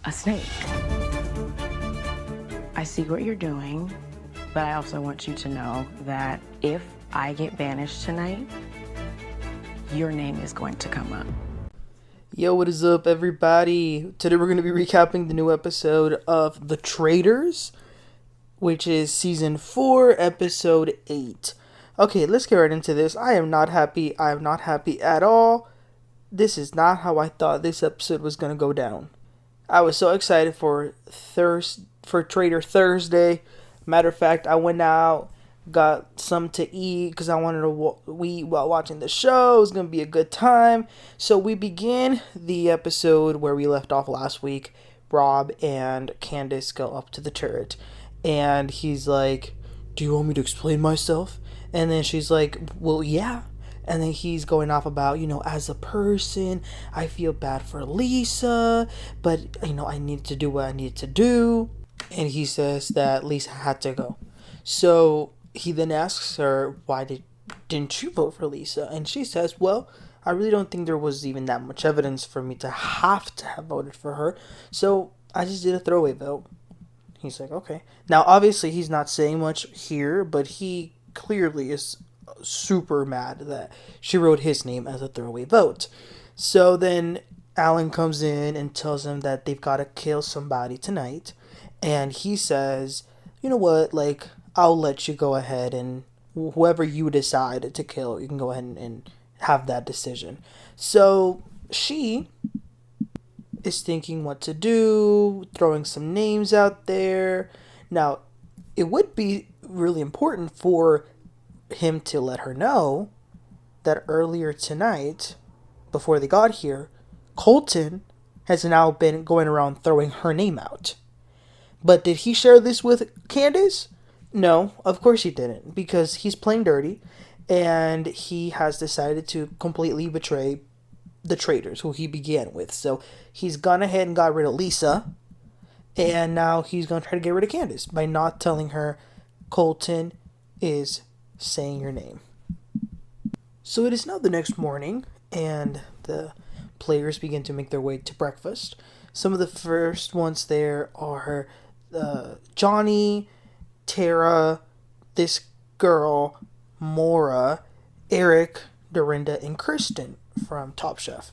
a snake. I see what you're doing, but I also want you to know that if I get banished tonight, your name is going to come up. Yo, what is up, everybody? Today we're going to be recapping the new episode of The Traitors, which is Season 4, Episode 8. Okay, let's get right into this. I am not happy. I am not happy at all. This is not how I thought this episode was going to go down. I was so excited for Traitor Thursday. Matter of fact, I went out, got some to eat because I wanted to eat while watching the show. It was going to be a good time. So we begin the episode where we left off last week. Rob and Candiace go up to the turret. And he's like, "Do you want me to explain myself?" And then she's like, "Well, yeah." And then he's going off about, as a person, I feel bad for Lisa, but, I need to do what I need to do. And he says that Lisa had to go. So he then asks her, why didn't you vote for Lisa? And she says, well, I really don't think there was even that much evidence for me to have voted for her. So I just did a throwaway vote. He's like, okay. Now, obviously, he's not saying much here, but he clearly is super mad that she wrote his name as a throwaway vote. So then Alan comes in and tells him that they've got to kill somebody tonight. And he says, you know what, I'll let you go ahead and whoever you decide to kill, you can go ahead and have that decision. So she is thinking what to do, throwing some names out there. Now, it would be really important for him to let her know that earlier tonight, before they got here, Colton has now been going around throwing her name out. But did he share this with Candiace? No, of course he didn't, because he's playing dirty, and he has decided to completely betray the traitors who he began with. So he's gone ahead and got rid of Lisa, and now he's going to try to get rid of Candiace by not telling her Colton is saying your name. So it is now the next morning, and the players begin to make their way to breakfast. Some of the first ones there are Johnny, Tara, this girl, Maura, Eric, Dorinda, and Kristen from Top Chef.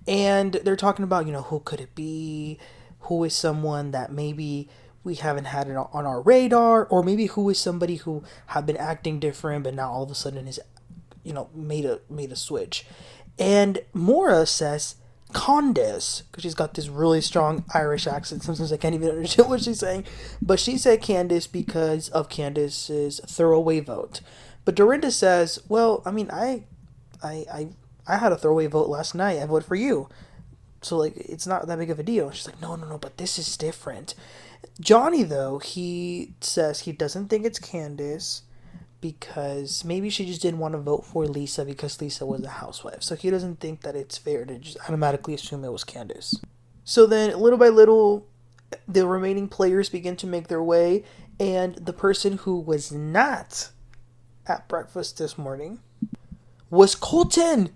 And they're talking about, who could it be? Who is someone that maybe we haven't had it on our radar, or maybe who is somebody who have been acting different, but now all of a sudden is, made a switch. And Maura says Candiace, because she's got this really strong Irish accent. Sometimes I can't even understand what she's saying, but she said Candiace because of Candiace's throwaway vote. But Dorinda says, well, I mean, I had a throwaway vote last night. I voted for you. So, it's not that big of a deal. She's like, no, but this is different. Johnny, though, he says he doesn't think it's Candiace because maybe she just didn't want to vote for Lisa because Lisa was a housewife. So he doesn't think that it's fair to just automatically assume it was Candiace. So then, little by little, the remaining players begin to make their way, and the person who was not at breakfast this morning was Colton.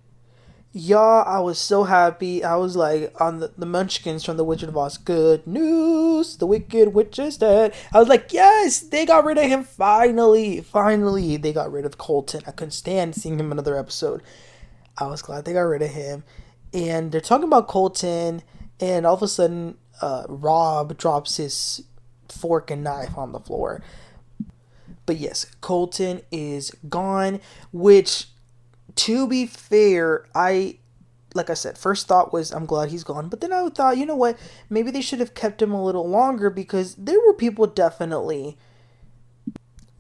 Y'all, I was so happy. I was like on the Munchkins from The Wizard of Oz. Good news, the Wicked Witch is dead. I was like, yes, they got rid of him finally. Finally, they got rid of Colton. I couldn't stand seeing him in another episode. I was glad they got rid of him. And they're talking about Colton, and all of a sudden, Rob drops his fork and knife on the floor. But yes, Colton is gone, which, to be fair, like I said, first thought was I'm glad he's gone. But then I thought, you know what? Maybe they should have kept him a little longer because there were people definitely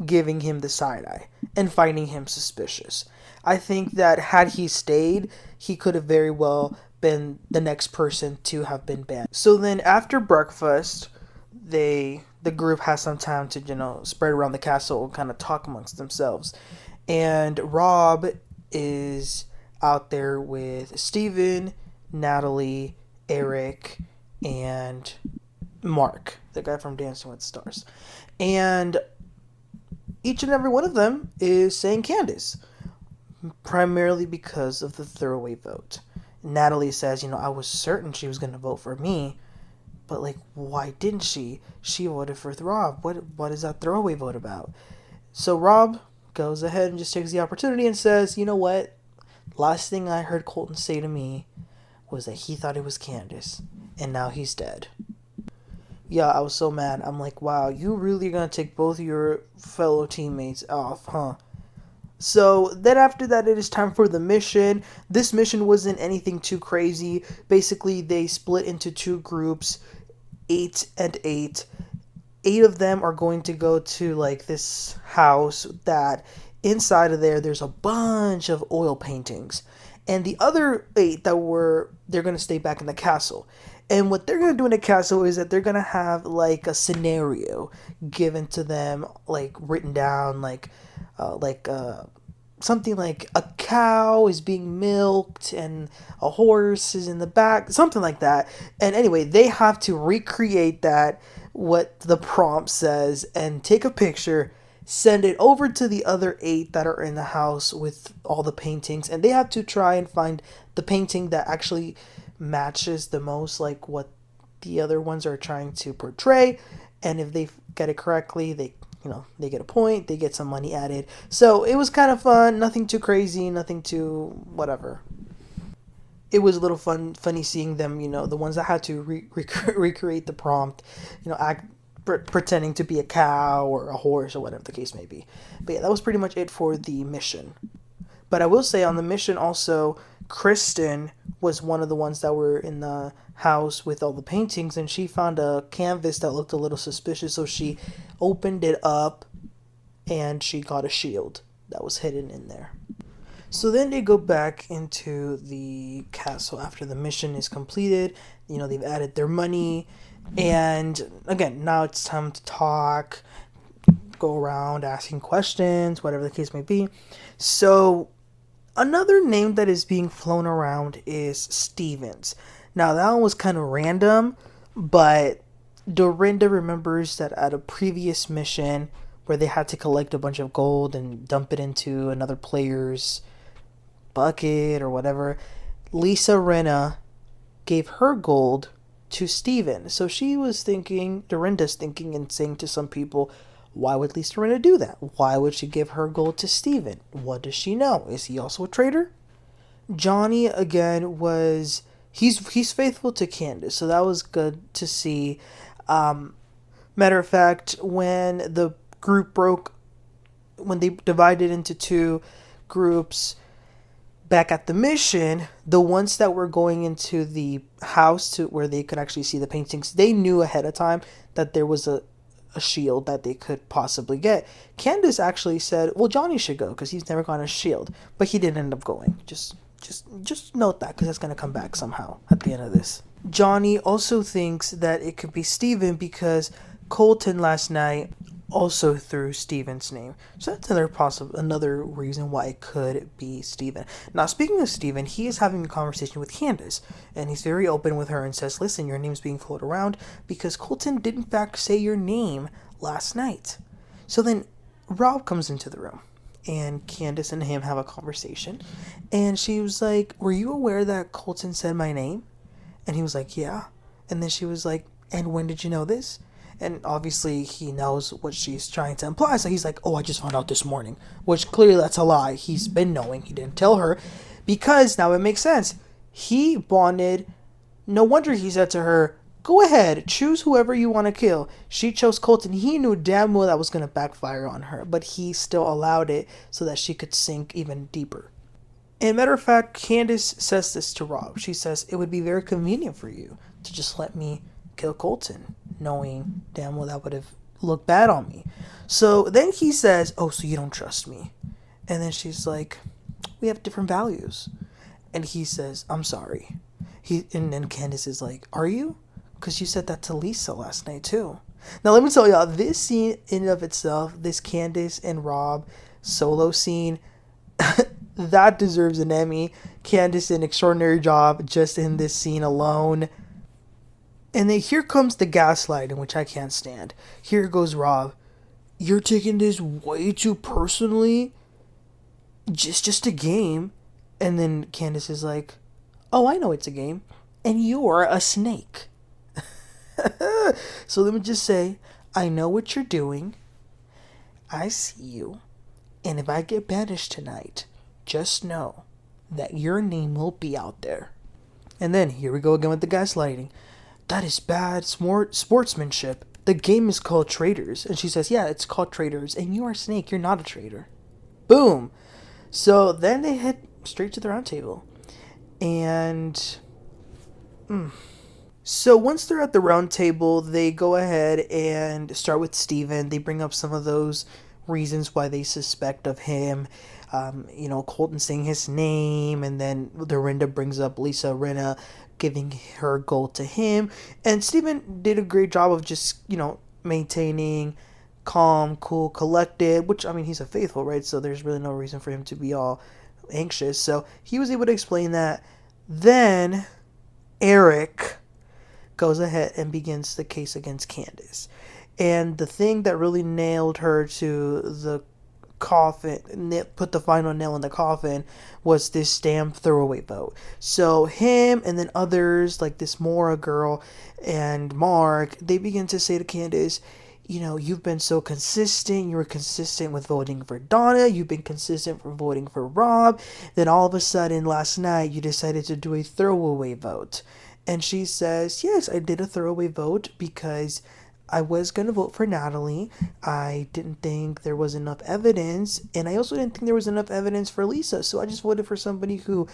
giving him the side eye and finding him suspicious. I think that had he stayed, he could have very well been the next person to have been banned. So then after breakfast, the group has some time to, spread around the castle and kind of talk amongst themselves. And Rob is out there with Steven, Natalie, Eric, and Mark, the guy from Dancing with the Stars. And each and every one of them is saying Candiace, primarily because of the throwaway vote. Natalie says, I was certain she was going to vote for me, But, like, why didn't she? She voted for Rob. What is that throwaway vote about? So Rob goes ahead and just takes the opportunity and says, you know what? Last thing I heard Colton say to me was that he thought it was Candiace, and now he's dead. Yeah, I was so mad. I'm like, wow, you really gonna take both your fellow teammates off, huh? So then after that, it is time for the mission. This mission wasn't anything too crazy. Basically, they split into two groups, 8 and 8. 8 of them are going to go to, like, this house that inside of there's a bunch of oil paintings. And the other 8 they're going to stay back in the castle. And what they're going to do in the castle is that they're going to have, like, a scenario given to them, like, written down, something like a cow is being milked and a horse is in the back, something like that. And anyway, they have to recreate that, what the prompt says, and take a picture, send it over to the other 8 that are in the house with all the paintings, and they have to try and find the painting that actually matches the most like what the other ones are trying to portray. And if they get it correctly, they get a point, they get some money added. So it was kind of fun, nothing too crazy, nothing too whatever. It was a little funny seeing them, the ones that had to recreate the prompt, pretending to be a cow or a horse or whatever the case may be. But yeah, that was pretty much it for the mission. But I will say on the mission also, Kristen was one of the ones that were in the house with all the paintings, and she found a canvas that looked a little suspicious, so she opened it up and she got a shield that was hidden in there. So then they go back into the castle after the mission is completed. They've added their money, and again, now it's time to talk, go around asking questions, whatever the case may be. So another name that is being flown around is Stevens. Now, that one was kind of random, but Dorinda remembers that at a previous mission where they had to collect a bunch of gold and dump it into another player's bucket or whatever, Rinna gave her gold to Steven. So she was thinking, Dorinda's thinking and saying to some people, why would Rinna do that? Why would she give her gold to Steven? What does she know? Is he also a traitor? Johnny, again, he's faithful to Candiace, so that was good to see. Matter of fact, when the group when they divided into two groups back at the mission, the ones that were going into the house to where they could actually see the paintings, they knew ahead of time that there was a shield that they could possibly get. Candiace actually said, well, Johnny should go because he's never gotten a shield, but he didn't end up going. Just note that, because that's going to come back somehow at the end of this. Johnny also thinks that it could be Steven because Colton last night also threw Steven's name. So that's another reason why it could be Steven. Now, speaking of Steven, he is having a conversation with Candiace, and he's very open with her and says, listen, your name's being floated around because Colton did in fact say your name last night. So then Rob comes into the room, and Candiace and him have a conversation, and she was like, were you aware that Colton said my name? And he was like, yeah. And then she was like, and when did you know this? And obviously he knows what she's trying to imply, so he's like, oh, I just found out this morning, which clearly that's a lie. He's been knowing, he didn't tell her, because now it makes sense. He bonded, no wonder he said to her, go ahead, choose whoever you want to kill. She chose Colton. He knew damn well that was going to backfire on her, but he still allowed it so that she could sink even deeper. And matter of fact, Candiace says this to Rob. She says, it would be very convenient for you to just let me kill Colton, knowing damn well that would have looked bad on me. So then he says, oh, so you don't trust me. And then she's like, we have different values. And he says, I'm sorry. And then Candiace is like, are you? Because you said that to Lisa last night too. Now let me tell y'all, this scene in and of itself, this Candiace and Rob solo scene, that deserves an Emmy. Candiace did an extraordinary job just in this scene alone. And then here comes the gaslighting, which I can't stand. Here goes Rob. You're taking this way too personally. Just a game. And then Candiace is like, oh, I know it's a game. And you're a snake. So let me just say, I know what you're doing. I see you. And if I get banished tonight, just know that your name will be out there. And then here we go again with the gaslighting. That is bad sportsmanship. The game is called Traitors. And she says, yeah, it's called Traitors. And you are Snake. You're not a traitor. Boom. So then they head straight to the round table. And so once they're at the round table, they go ahead and start with Steven. They bring up some of those reasons why they suspect of him. Colton saying his name, and then Dorinda brings up Lisa Rinna giving her gold to him. And Steven did a great job of just, maintaining calm, cool, collected, which, he's a faithful, right? So there's really no reason for him to be all anxious. So he was able to explain that. Then Eric goes ahead and begins the case against Candiace. And the thing that really nailed her to the coffin, put the final nail in the coffin, was this damn throwaway vote. So him and then others like this Maura girl and Mark, they begin to say to Candiace, you've been so consistent. You were consistent with voting for Donna. You've been consistent for voting for Rob. Then all of a sudden last night you decided to do a throwaway vote. And she says, yes, I did a throwaway vote because I was going to vote for Natalie. I didn't think there was enough evidence. And I also didn't think there was enough evidence for Lisa. So I just voted for somebody who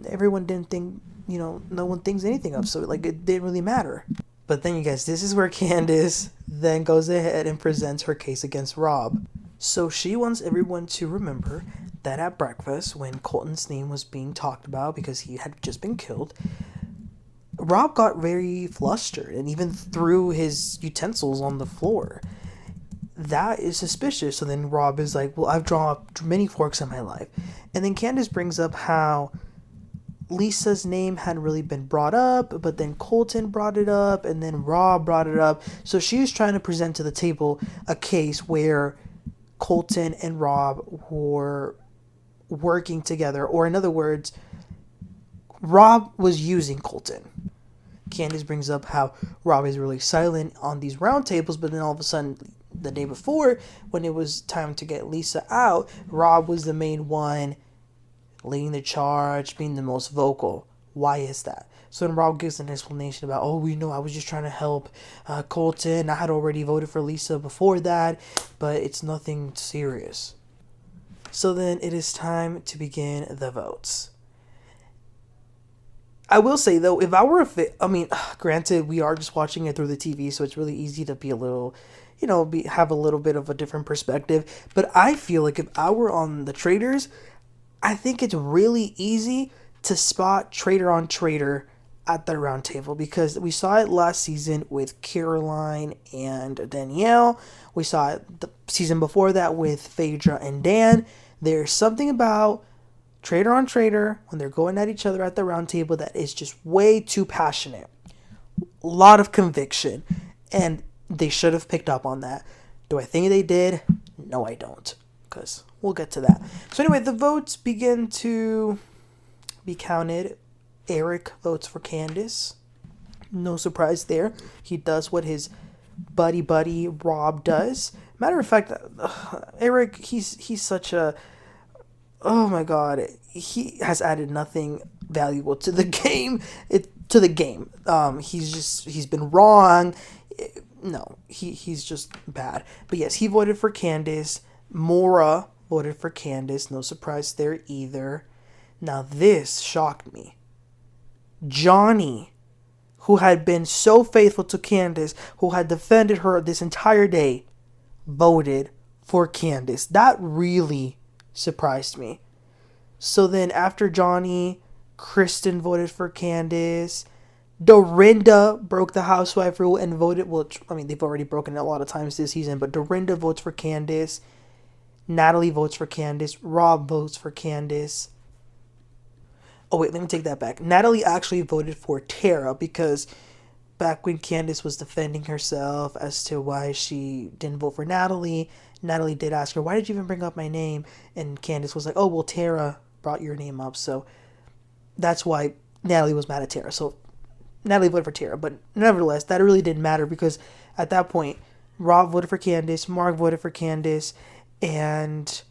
everyone didn't think, no one thinks anything of. So, it didn't really matter. But then, you guys, this is where Candiace then goes ahead and presents her case against Rob. So she wants everyone to remember that at breakfast, when Colton's name was being talked about because he had just been killed, Rob got very flustered and even threw his utensils on the floor. That is suspicious. So then Rob is like, well, I've drawn up many forks in my life. And then Candiace brings up how Lisa's name hadn't really been brought up, but then Colton brought it up, and then Rob brought it up. So she was trying to present to the table a case where Colton and Rob were working together, or in other words, Rob was using Colton. Candiace brings up how Rob is really silent on these round tables, but then all of a sudden, the day before, when it was time to get Lisa out, Rob was the main one leading the charge, being the most vocal. Why is that? So then Rob gives an explanation about, I was just trying to help Colton. I had already voted for Lisa before that, but it's nothing serious. So then it is time to begin the votes. I will say, though, if I were granted, we are just watching it through the TV, so it's really easy to be a little, have a little bit of a different perspective. But I feel like if I were on the Traitors, I think it's really easy to spot traitor on traitor at the round table, because we saw it last season with Caroline and Danielle. We saw it the season before that with Phaedra and Dan. There's something about traitor on traitor when they're going at each other at the round table that is just way too passionate. A lot of conviction, and they should have picked up on that. Do I think they did? No, I don't, because we'll get to that. So anyway, the votes begin to be counted. Eric votes for Candiace. No surprise there. He does what his buddy Rob does. Matter of fact, Eric, he's such a, oh my god, he has added nothing valuable to the game. He's been wrong. No, he's just bad. But yes, he voted for Candiace. Maura voted for Candiace. No surprise there either. Now this shocked me. Johnny, who had been so faithful to Candiace, who had defended her this entire day, voted for Candiace. That really surprised me. So then after Johnny, Kristen voted for Candiace. Dorinda broke the housewife rule and voted, they've already broken it a lot of times this season, but Dorinda votes for Candiace. Natalie votes for Candiace. Rob votes for Candiace. Oh, wait, let me take that back. Natalie actually voted for Tara, because back when Candiace was defending herself as to why she didn't vote for Natalie did ask her, why did you even bring up my name? And Candiace was like, oh, well, Tara brought your name up. So that's why Natalie was mad at Tara. So Natalie voted for Tara, but nevertheless, that really didn't matter because at that point, Rob voted for Candiace, Mark voted for Candiace, and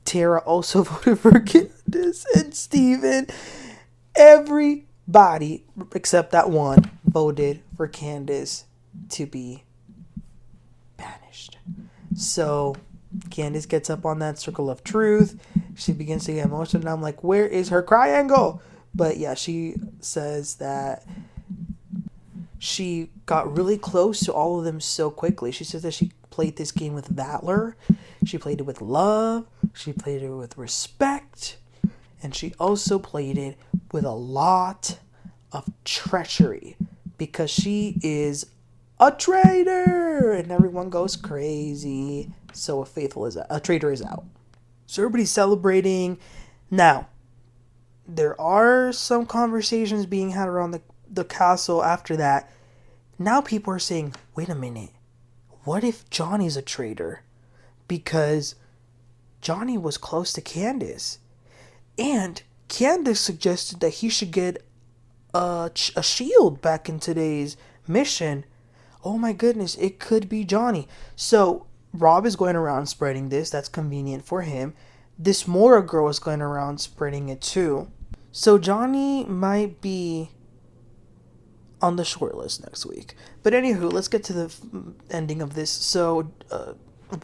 Tara also voted for Candiace, and Steven. Everybody, except that one, voted for Candiace to be banished. So Candiace gets up on that circle of truth. She begins to get emotional, and I'm like, where is her triangle? But yeah, she says that she got really close to all of them so quickly. She says that she played this game with valor, she played it with love, she played it with respect, and she also played it with a lot of treachery because she is a traitor, and everyone goes crazy. So a traitor is out. So everybody's celebrating. Now, there are some conversations being had around the castle after that. Now people are saying, wait a minute, what if Johnny's a traitor? Because Johnny was close to Candiace. And Candiace suggested that he should get a shield back in today's mission. Oh my goodness, it could be Johnny. So Rob is going around spreading this. That's convenient for him. This Maura girl is going around spreading it too. So Johnny might be on the short list next week. But anywho, let's get to the ending of this. So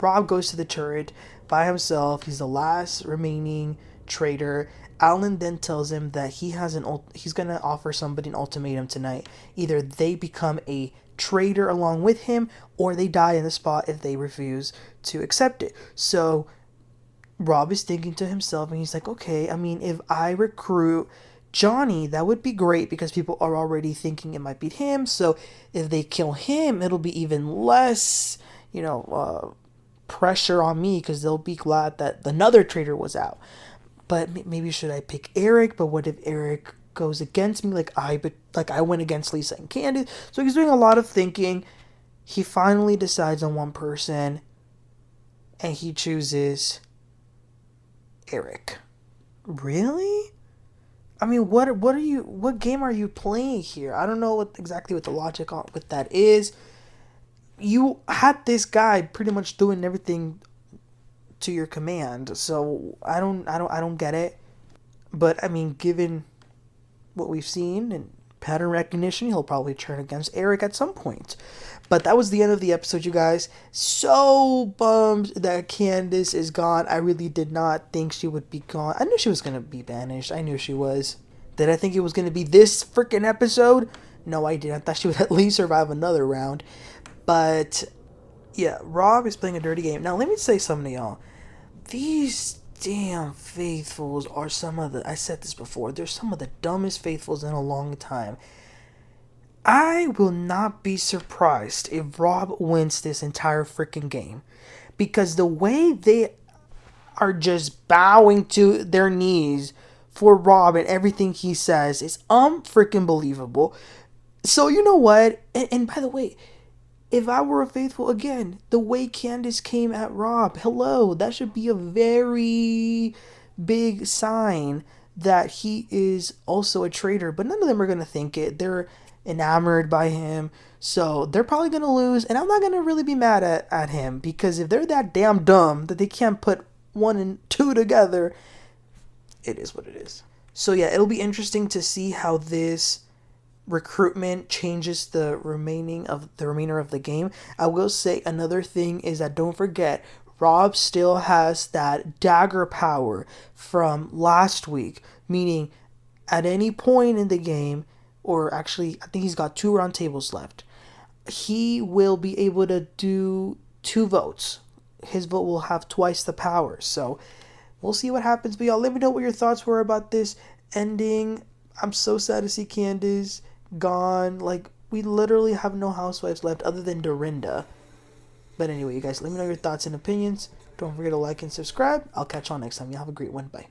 Rob goes to the turret by himself. He's the last remaining traitor. Alan then tells him that he's going to offer somebody an ultimatum tonight. Either they become a traitor along with him, or they die in the spot if they refuse to accept it. So Rob is thinking to himself, and he's like, okay, I mean, if I recruit Johnny, that would be great because people are already thinking it might be him. So if they kill him, it'll be even less, pressure on me because they'll be glad that another traitor was out. But maybe should I pick Eric? But what if Eric goes against me like I went against Lisa and Candiace? So he's doing a lot of thinking. He finally decides on one person, and he chooses Eric. Really? I mean, what game are you playing here? I don't know exactly what the logic with that is. You had this guy pretty much doing everything to your command, so I don't get it. But I mean, given what we've seen and pattern recognition, he'll probably turn against Eric at some point. But that was the end of the episode, you guys. So bummed that Candiace is gone. I really did not think she would be gone. I knew she was gonna be banished. I knew she was. Did I think it was gonna be this freaking episode? No, I didn't. I thought she would at least survive another round. But yeah, Rob is playing a dirty game. Now let me say something to y'all. These damn faithfuls are I said this before, they're some of the dumbest faithfuls in a long time. I will not be surprised if Rob wins this entire freaking game. Because the way they are just bowing to their knees for Rob and everything he says is freaking believable. So you know what? And by the way, if I were a faithful, again, the way Candiace came at Rob, hello, that should be a very big sign that he is also a traitor. But none of them are going to think it. They're enamored by him. So they're probably going to lose. And I'm not going to really be mad at him. Because if they're that damn dumb that they can't put 1 and 2 together, it is what it is. So yeah, it'll be interesting to see how this recruitment changes the remainder of the game. I will say another thing is that don't forget, Rob still has that dagger power from last week, meaning at any point in the game, or actually I think he's got 2 round tables left, he will be able to do 2 votes. His vote will have twice the power. So we'll see what happens. But y'all, let me know what your thoughts were about this ending. I'm so sad to see Candiace gone. Like, we literally have no housewives left other than Dorinda. But anyway, you guys, let me know your thoughts and opinions. Don't forget to like and subscribe. I'll catch y'all next time. You have a great one. Bye.